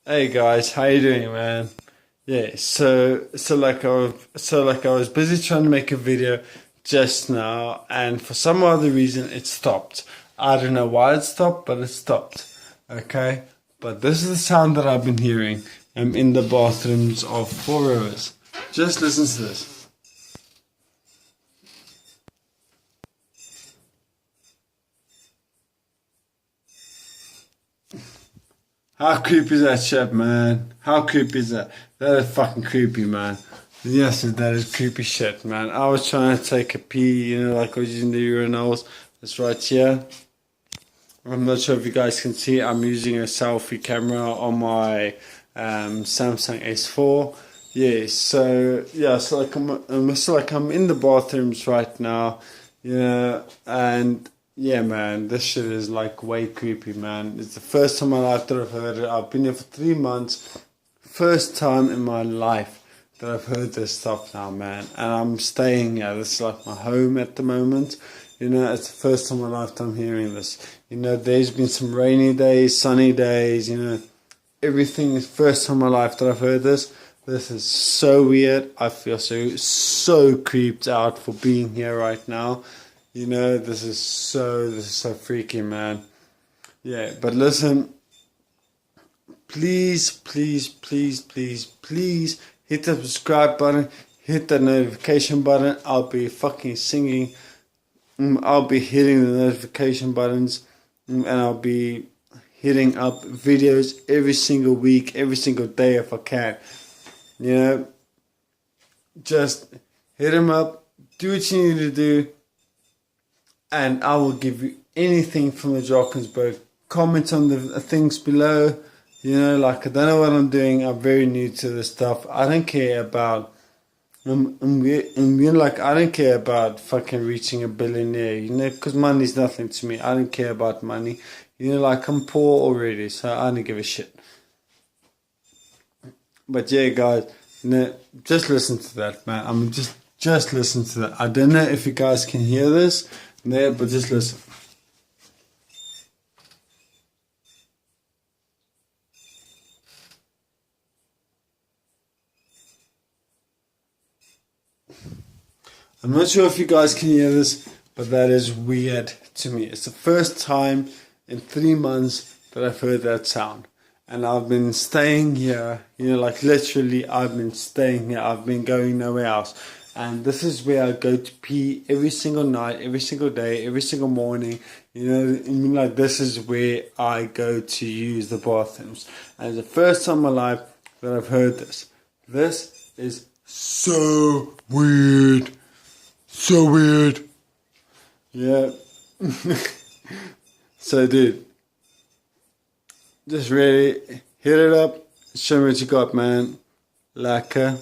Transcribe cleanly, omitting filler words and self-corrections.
Hey guys, how you doing, man? Yeah, so I was busy trying to make a video just now, and for some other reason it stopped. I don't know why it stopped, but it stopped. Okay, but this is the sound that I've been hearing. I'm in the bathrooms of Four Rivers. Just listen to this. How creepy is that shit, man? How creepy is that? That is fucking creepy, man. Yes, that is creepy shit, man. I was trying to take a pee, like I was using the urinals. That's right here. I'm not sure if you guys can see. I'm using a selfie camera on my Samsung S4. So I'm in the bathrooms right now, and yeah, man, this shit is like way creepy, man. It's the first time in my life that I've heard it. I've been here for 3 months. First time in my life that I've heard this stuff now, man. And I'm staying here. This is like my home at the moment. It's the first time in my life that I'm hearing this. There's been some rainy days, sunny days, everything is first time in my life that I've heard this. This is so weird. I feel so creeped out for being here right now. This is so freaky, man. Yeah, but listen, please, please, please, please, please hit the subscribe button, hit the notification button. I'll be fucking singing. I'll be hitting the notification buttons, and I'll be hitting up videos every single week, every single day if I can. Just hit them up, do what you need to do, and I will give you anything from the Drakensberg. Comment on the things below. I don't know what I'm doing. I'm very new to this stuff. I don't care about. I don't care about fucking reaching a billionaire. Because money's nothing to me. I don't care about money. I'm poor already, so I don't give a shit. But yeah, guys, just listen to that, man. Just listen to that. I don't know if you guys can hear this, but just listen. I'm not sure if you guys can hear this, but that is weird to me. It's the first time in 3 months that I've heard that sound. And I've been staying here, literally I've been staying here. I've been going nowhere else. And this is where I go to pee every single night, every single day, every single morning. This is where I go to use the bathrooms. And it's the first time in my life that I've heard this. This is so weird. So weird. Yeah. So, dude, just really hit it up. Show me what you got, man. Laka.